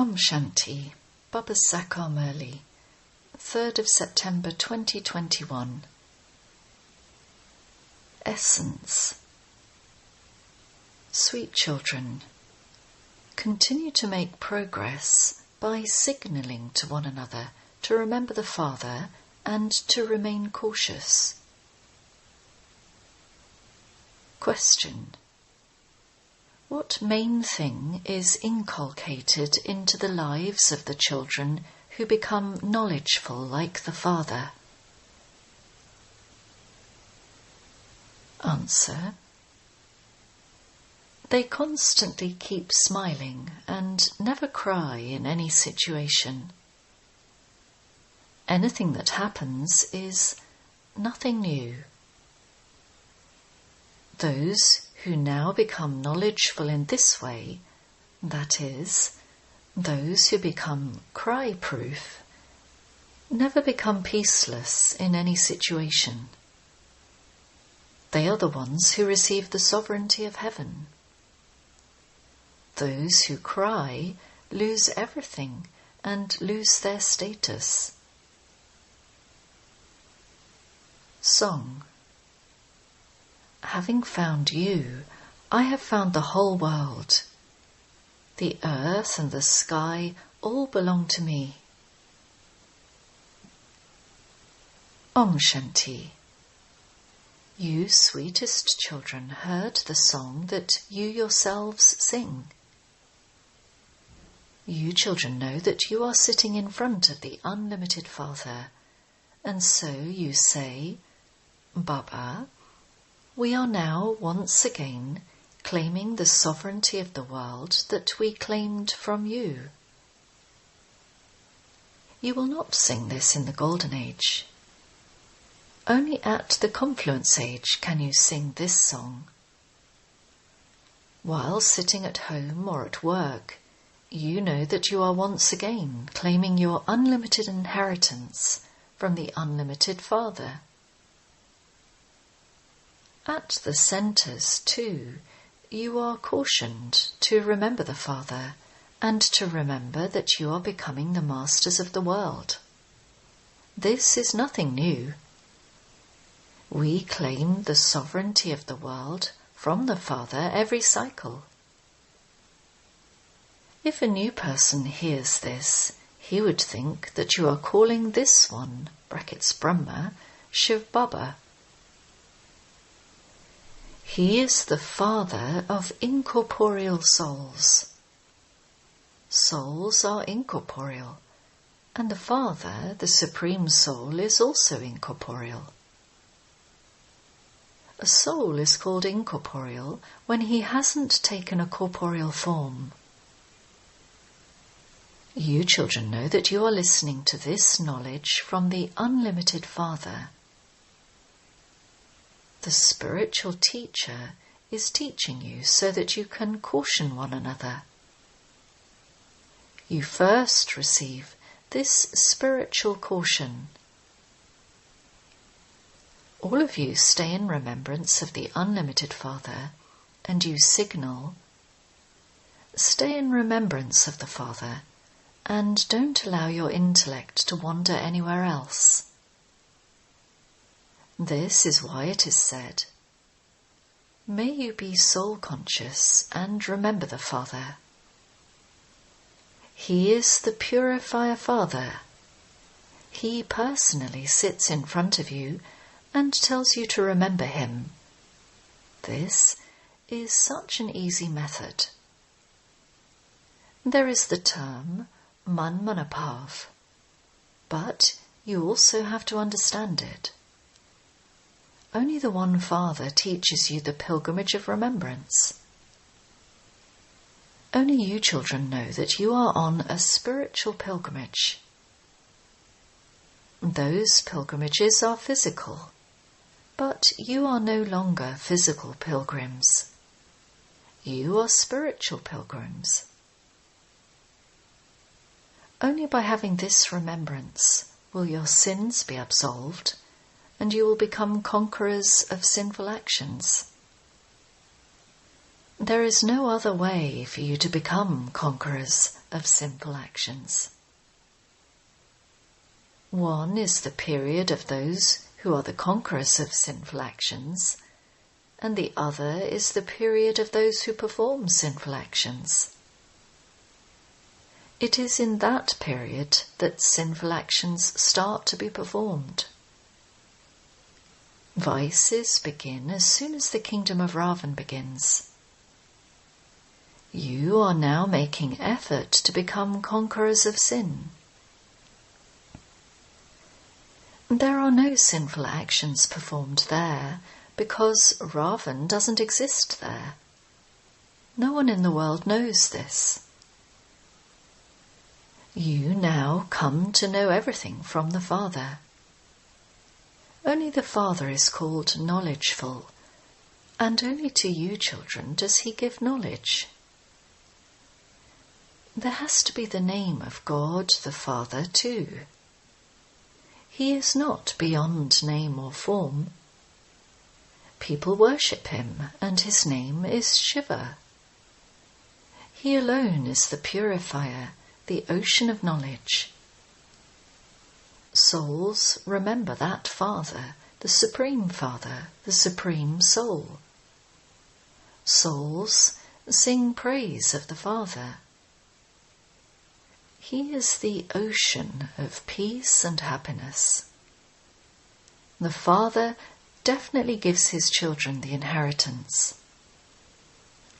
Om Shanti, Baba Sakar Murli, 3rd of September 2021. Essence. Sweet children, continue to make progress by signalling to one another to remember the Father and to remain cautious. Question. What main thing is inculcated into the lives of the children who become knowledgeful like the Father? Answer. They constantly keep smiling and never cry in any situation. Anything that happens is nothing new. Those who now become knowledgeful in this way, that is, those who become cry-proof, never become peaceless in any situation. They are the ones who receive the sovereignty of heaven. Those who cry lose everything and lose their status. Song. Having found you, I have found the whole world. The earth and the sky all belong to me. Om Shanti. You sweetest children heard the song that you yourselves sing. You children know that you are sitting in front of the unlimited Father, and so you say, Baba, we are now once again claiming the sovereignty of the world that we claimed from you. You will not sing this in the Golden Age. Only at the Confluence Age can you sing this song. While sitting at home or at work, you know that you are once again claiming your unlimited inheritance from the unlimited Father. At the centres, too, you are cautioned to remember the Father and to remember that you are becoming the masters of the world. This is nothing new. We claim the sovereignty of the world from the Father every cycle. If a new person hears this, he would think that you are calling this one, (Brahma), Shiv Baba. He is the Father of incorporeal souls. Souls are incorporeal, and the Father, the Supreme Soul, is also incorporeal. A soul is called incorporeal when he hasn't taken a corporeal form. You children know that you are listening to this knowledge from the unlimited Father. The spiritual teacher is teaching you so that you can caution one another. You first receive this spiritual caution. All of you stay in remembrance of the unlimited Father, and you signal, stay in remembrance of the Father, and don't allow your intellect to wander anywhere else. This is why it is said, may you be soul-conscious and remember the Father. He is the Purifier Father. He personally sits in front of you and tells you to remember him. This is such an easy method. There is the term man-manapav, but you also have to understand it. Only the one Father teaches you the pilgrimage of remembrance. Only you children know that you are on a spiritual pilgrimage. Those pilgrimages are physical, but you are no longer physical pilgrims. You are spiritual pilgrims. Only by having this remembrance will your sins be absolved, and you will become conquerors of sinful actions. There is no other way for you to become conquerors of sinful actions. One is the period of those who are the conquerors of sinful actions, and the other is the period of those who perform sinful actions. It is in that period that sinful actions start to be performed. Vices begin as soon as the kingdom of Ravan begins. You are now making effort to become conquerors of sin. There are no sinful actions performed there because Ravan doesn't exist there. No one in the world knows this. You now come to know everything from the Father. Only the Father is called knowledgeful, and only to you, children, does he give knowledge. There has to be the name of God the Father too. He is not beyond name or form. People worship him, and his name is Shiva. He alone is the purifier, the ocean of knowledge. Souls remember that Father, the Supreme Father, the Supreme Soul. Souls sing praise of the Father. He is the ocean of peace and happiness. The Father definitely gives his children the inheritance.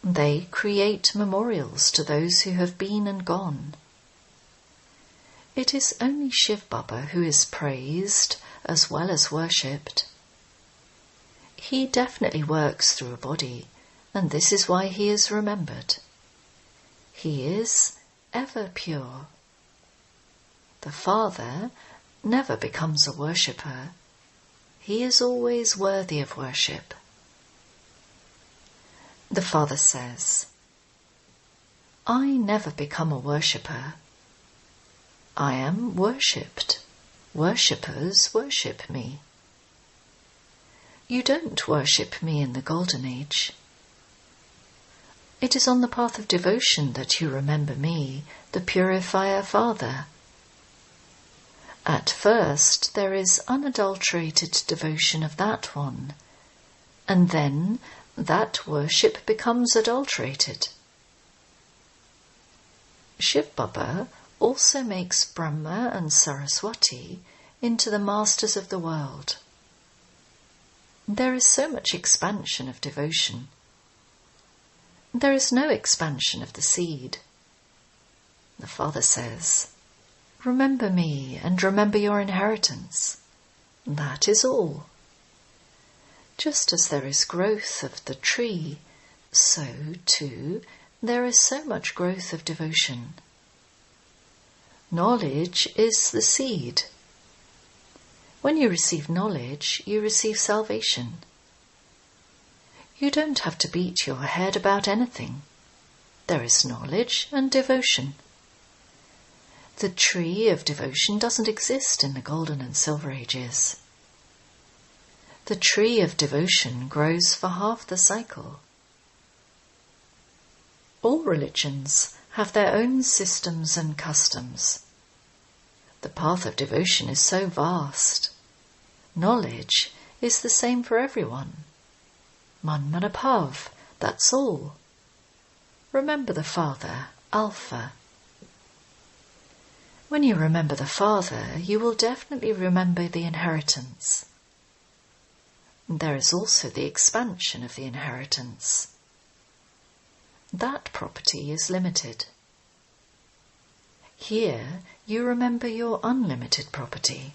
They create memorials to those who have been and gone. It is only Shiv Baba who is praised as well as worshipped. He definitely works through a body, and this is why he is remembered. He is ever pure. The Father never becomes a worshipper. He is always worthy of worship. The Father says, I never become a worshipper. I am worshipped. Worshippers worship me. You don't worship me in the Golden Age. It is on the path of devotion that you remember me, the Purifier Father. At first there is unadulterated devotion of that one, and then that worship becomes adulterated. Shiv Baba also makes Brahma and Saraswati into the masters of the world. There is so much expansion of devotion. There is no expansion of the seed. The Father says, remember me and remember your inheritance. That is all. Just as there is growth of the tree, so too there is so much growth of devotion. Knowledge is the seed. When you receive knowledge, you receive salvation. You don't have to beat your head about anything. There is knowledge and devotion. The tree of devotion doesn't exist in the Golden and Silver Ages. The tree of devotion grows for half the cycle. All religions have their own systems and customs. The path of devotion is so vast. Knowledge is the same for everyone. Manmanapav, that's all. Remember the Father, Alpha. When you remember the Father, you will definitely remember the inheritance. There is also the expansion of the inheritance. That property is limited. Here you remember your unlimited property.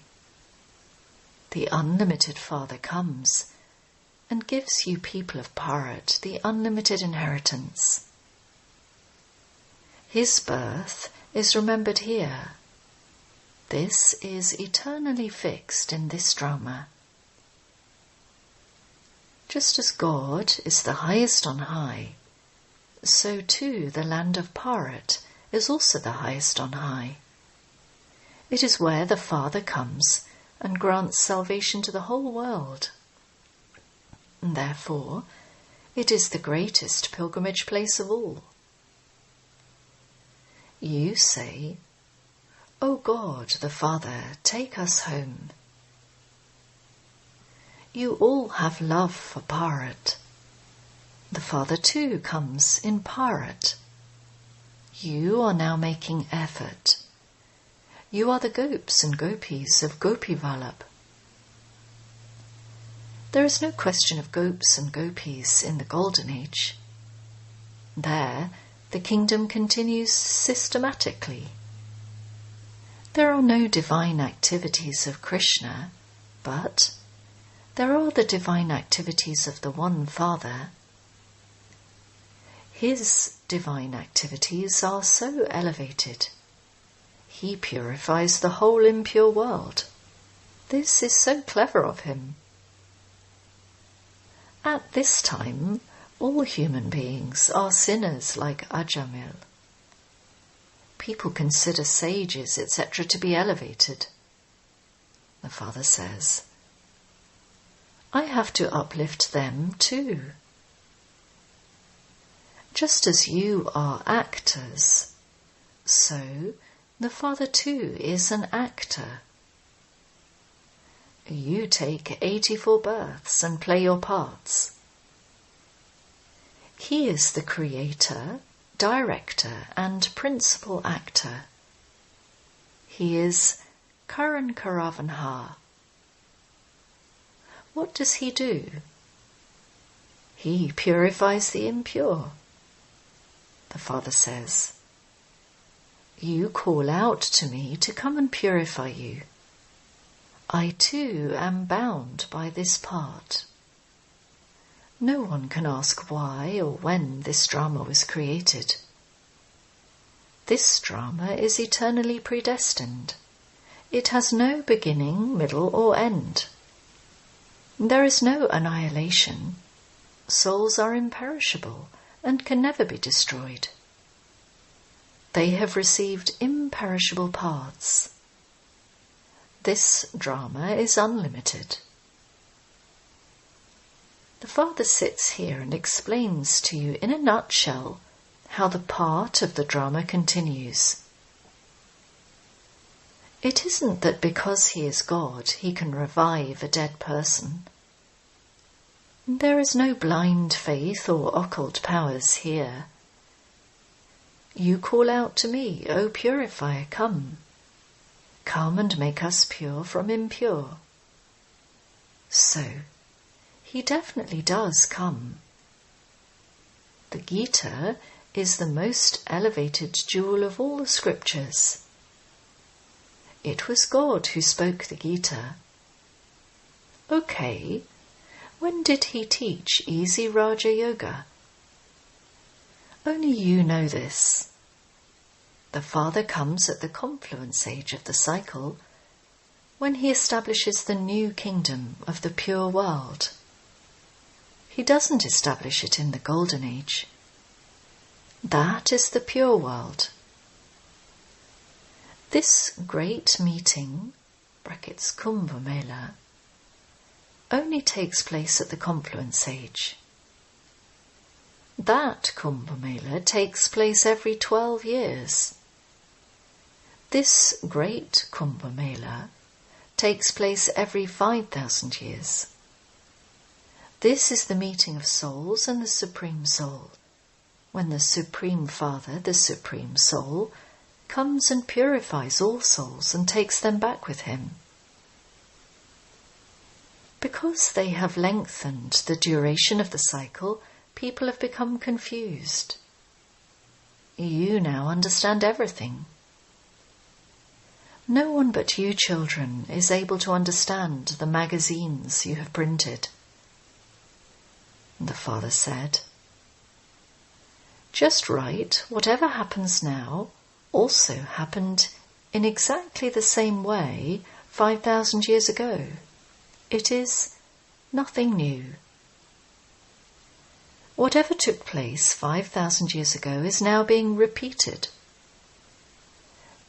The unlimited Father comes and gives you people of Bharat the unlimited inheritance. His birth is remembered here. This is eternally fixed in this drama. Just as God is the highest on high, so too the land of Bharat is also the highest on high. It is where the Father comes and grants salvation to the whole world. And therefore, It is the greatest pilgrimage place of all. You say, "O God, the Father, take us home." You all have love for Bharat. The Father too comes in Bharat. You are now making effort. You are the gopes and gopis of Gopi Vallabh. There is no question of gopes and gopis in the Golden Age. There, the kingdom continues systematically. There are no divine activities of Krishna, but there are the divine activities of the One Father. His divine activities are so elevated. He purifies the whole impure world. This is so clever of him. At this time, all human beings are sinners like Ajamil. People consider sages, etc., to be elevated. The Father says, I have to uplift them too. Just as you are actors, so the Father too is an actor. You take 84 births and play your parts. He is the creator, director and principal actor. He is Karan Karavanha. What does he do? He purifies the impure. The Father says, you call out to me to come and purify you. I too am bound by this part. No one can ask why or when this drama was created. This drama is eternally predestined. It has no beginning, middle or end. There is no annihilation. Souls are imperishable and can never be destroyed. They have received imperishable paths. This drama is unlimited. The Father sits here and explains to you in a nutshell how the part of the drama continues. It isn't that because he is God, he can revive a dead person. There is no blind faith or occult powers here. You call out to me, O purifier, come. Come and make us pure from impure. So, he definitely does come. The Gita is the most elevated jewel of all the scriptures. It was God who spoke the Gita. Okay, when did he teach easy Raja Yoga? Only you know this. The Father comes at the confluence age of the cycle, when he establishes the new kingdom of the pure world. He doesn't establish it in the Golden Age. That is the pure world. This great meeting, brackets Kumbh Mela, only takes place at the confluence age. That Kumbh Mela takes place every 12 years. This great Kumbh Mela takes place every 5,000 years. This is the meeting of souls and the Supreme Soul, when the Supreme Father, the Supreme Soul, comes and purifies all souls and takes them back with him. Because they have lengthened the duration of the cycle, people have become confused. You now understand everything. No one but you children is able to understand the magazines you have printed. The Father said, just right, whatever happens now also happened in exactly the same way 5,000 years ago. It is nothing new. Whatever took place 5,000 years ago is now being repeated.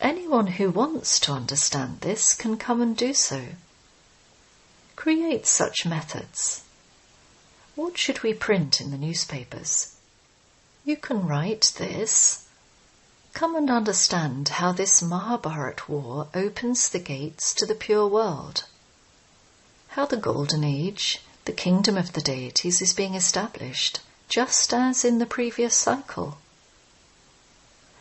Anyone who wants to understand this can come and do so. Create such methods. What should we print in the newspapers? You can write this. Come and understand how this Mahabharat war opens the gates to the pure world. How the golden age, the kingdom of the deities, is being established, just as in the previous cycle.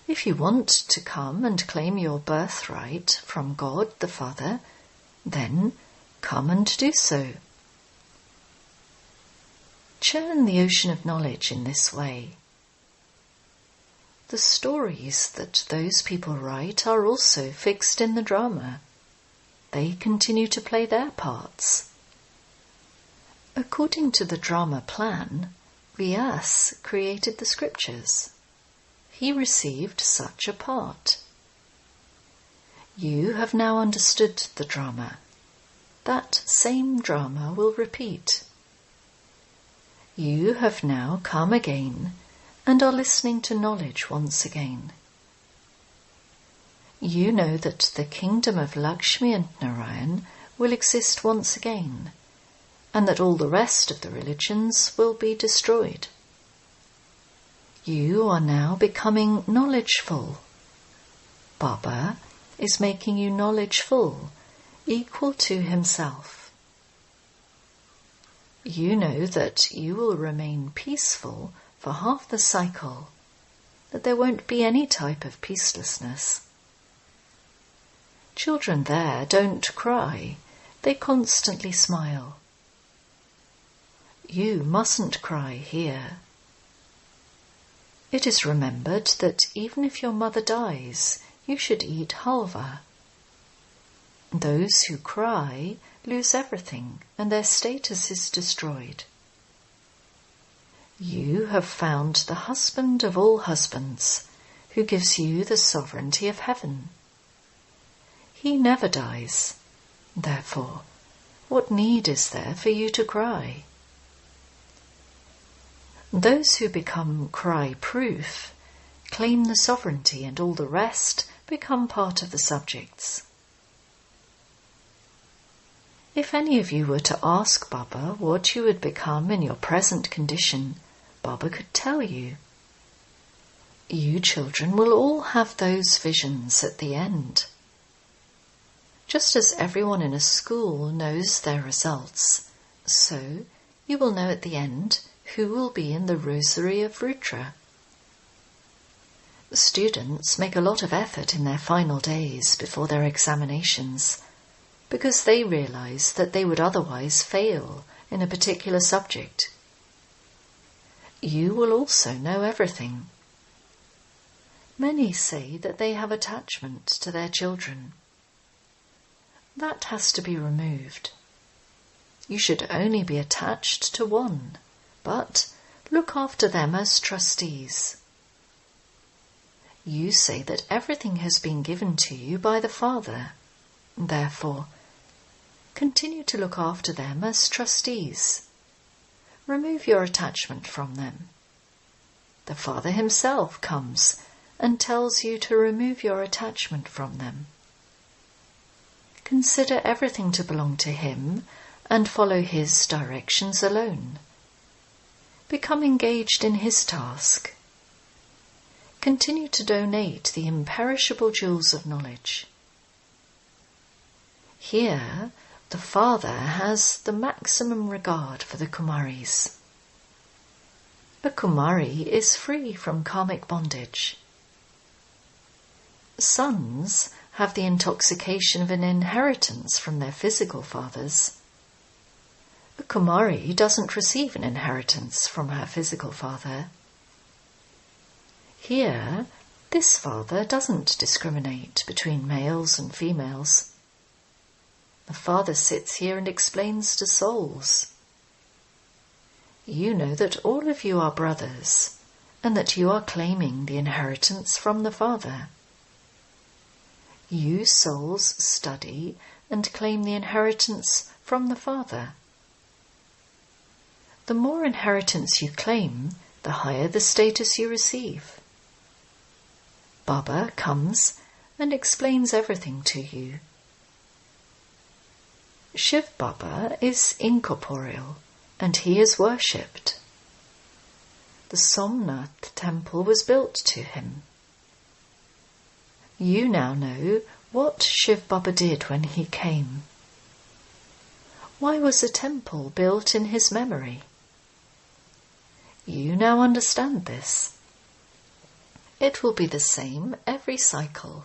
If you want to come and claim your birthright from God the Father, then come and do so. Churn the ocean of knowledge in this way. The stories that those people write are also fixed in the drama. They continue to play their parts. According to the drama plan, Vyas created the scriptures. He received such a part. You have now understood the drama. That same drama will repeat. You have now come again and are listening to knowledge once again. You know that the kingdom of Lakshmi and Narayan will exist once again, and that all the rest of the religions will be destroyed. You are now becoming knowledgeful. Baba is making you knowledgeful, equal to himself. You know that you will remain peaceful for half the cycle, that there won't be any type of peacelessness. Children there don't cry, they constantly smile. You mustn't cry here. It is remembered that even if your mother dies, you should eat halva. Those who cry lose everything and their status is destroyed. You have found the husband of all husbands, who gives you the sovereignty of heaven. He never dies. Therefore, what need is there for you to cry? Those who become cry-proof claim the sovereignty, and all the rest become part of the subjects. If any of you were to ask Baba what you would become in your present condition, Baba could tell you. You children will all have those visions at the end. Just as everyone in a school knows their results, so you will know at the end who will be in the rosary of Rudra. Students make a lot of effort in their final days before their examinations, because they realize that they would otherwise fail in a particular subject. You will also know everything. Many say that they have attachment to their children. That has to be removed. You should only be attached to one, but look after them as trustees. You say that everything has been given to you by the Father. Therefore, continue to look after them as trustees. Remove your attachment from them. The Father himself comes and tells you to remove your attachment from them. Consider everything to belong to him and follow his directions alone. Become engaged in his task. Continue to donate the imperishable jewels of knowledge. Here, the Father has the maximum regard for the Kumaris. A Kumari is free from karmic bondage. Sons have the intoxication of an inheritance from their physical fathers. A Kumari doesn't receive an inheritance from her physical father. Here, this father doesn't discriminate between males and females. The Father sits here and explains to souls. You know that all of you are brothers, and that you are claiming the inheritance from the Father. You souls study and claim the inheritance from the Father. The more inheritance you claim, the higher the status you receive. Baba comes and explains everything to you. Shiv Baba is incorporeal, and he is worshipped. The Somnath temple was built to him. You now know what Shiv Baba did when he came. Why was a temple built in his memory? You now understand this. It will be the same every cycle.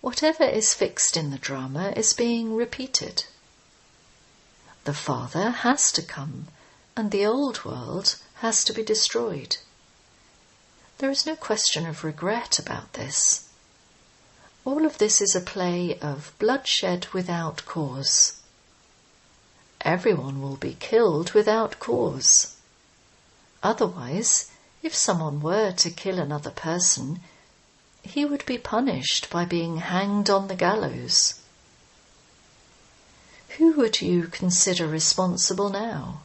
Whatever is fixed in the drama is being repeated. The Father has to come, and the old world has to be destroyed. There is no question of regret about this. All of this is a play of bloodshed without cause. Everyone will be killed without cause. Otherwise, if someone were to kill another person, he would be punished by being hanged on the gallows. Who would you consider responsible now?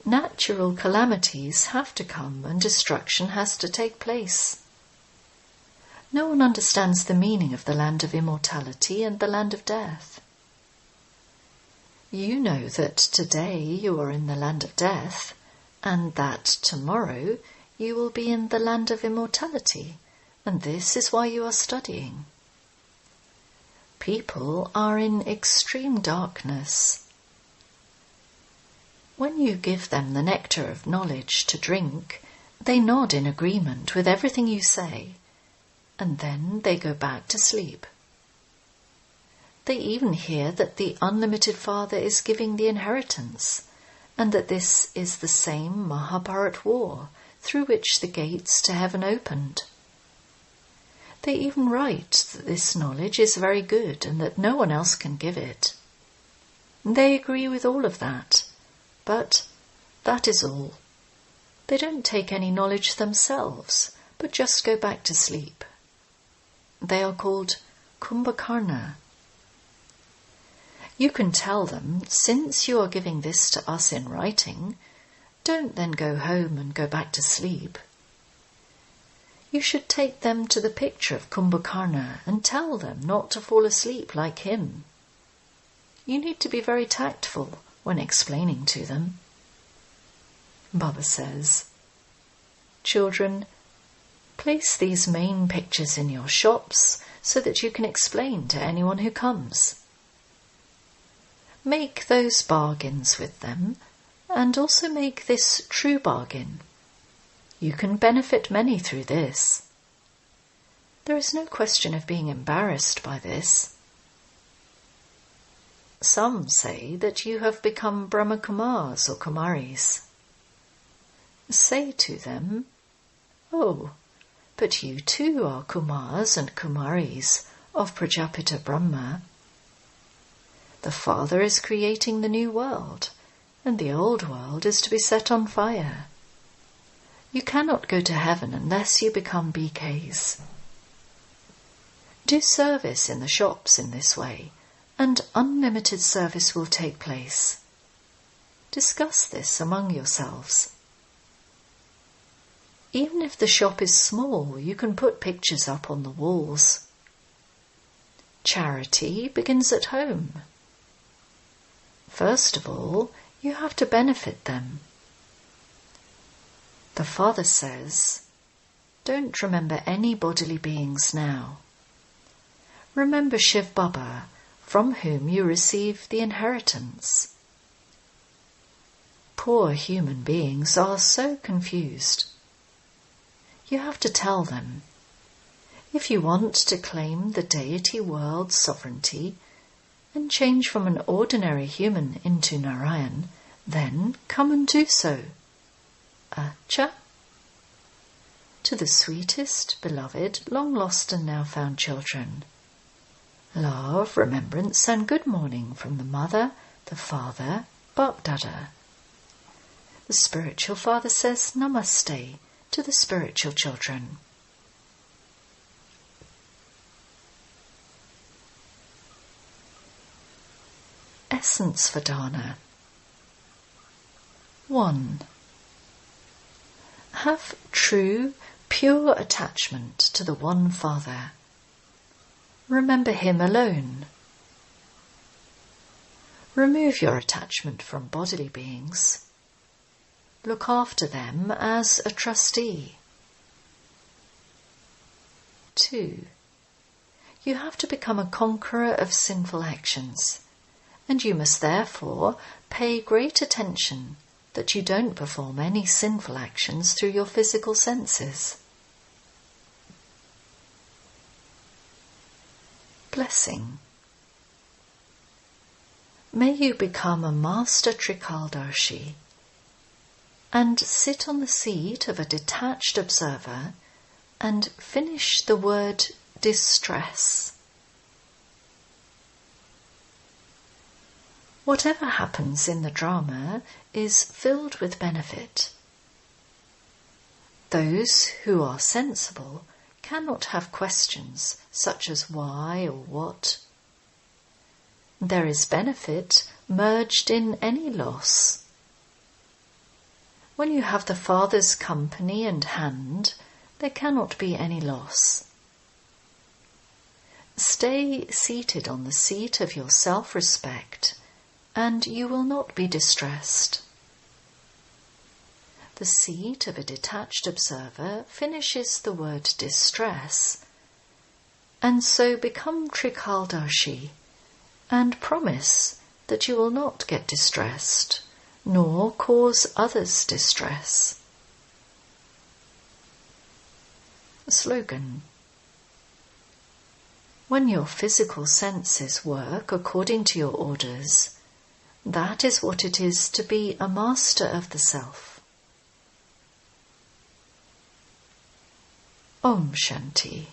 Natural calamities have to come and destruction has to take place. No one understands the meaning of the land of immortality and the land of death. You know that today you are in the land of death, and that tomorrow you will be in the land of immortality, and this is why you are studying. People are in extreme darkness. When you give them the nectar of knowledge to drink, they nod in agreement with everything you say, and then they go back to sleep. They even hear that the unlimited Father is giving the inheritance, and that this is the same Mahabharat war through which the gates to heaven opened. They even write that this knowledge is very good and that no one else can give it. They agree with all of that, but that is all. They don't take any knowledge themselves, but just go back to sleep. They are called Kumbhakarna. You can tell them, since you are giving this to us in writing, don't then go home and go back to sleep. You should take them to the picture of Kumbhakarna and tell them not to fall asleep like him. You need to be very tactful when explaining to them. Baba says, children, place these main pictures in your shops so that you can explain to anyone who comes. Make those bargains with them, and also make this true bargain. You can benefit many through this. There is no question of being embarrassed by this. Some say that you have become Brahma Kumars or Kumaris. Say to them, oh, but you too are Kumars and Kumaris of Prajapita Brahma. The Father is creating the new world, and the old world is to be set on fire. You cannot go to heaven unless you become BKs. Do service in the shops in this way, and unlimited service will take place. Discuss this among yourselves. Even if the shop is small, you can put pictures up on the walls. Charity begins at home. First of all, you have to benefit them. The Father says, don't remember any bodily beings now. Remember Shiv Baba, from whom you receive the inheritance. Poor human beings are so confused. You have to tell them, if you want to claim the deity world's sovereignty and change from an ordinary human into Narayan, then come and do so. Acha. To the sweetest, beloved, long-lost and now found children. Love, remembrance and good morning from the Mother, the Father, Bapdada. The spiritual father says Namaste to the spiritual children. Essence for Dana. 1. Have true, pure attachment to the one Father. Remember him alone. Remove your attachment from bodily beings. Look after them as a trustee. 2. You have to become a conqueror of sinful actions, and you must therefore pay great attention that you don't perform any sinful actions through your physical senses. Blessing. May you become a master Trikaldarshi and sit on the seat of a detached observer and finish the word distress. Whatever happens in the drama is filled with benefit. Those who are sensible cannot have questions such as why or what. There is benefit merged in any loss. When you have the Father's company and hand, there cannot be any loss. Stay seated on the seat of your self-respect, and you will not be distressed. The seat of a detached observer finishes the word distress, and so become Trikaldarshi and promise that you will not get distressed, nor cause others distress. Slogan. When your physical senses work according to your orders, that is what it is to be a master of the self. Om Shanti.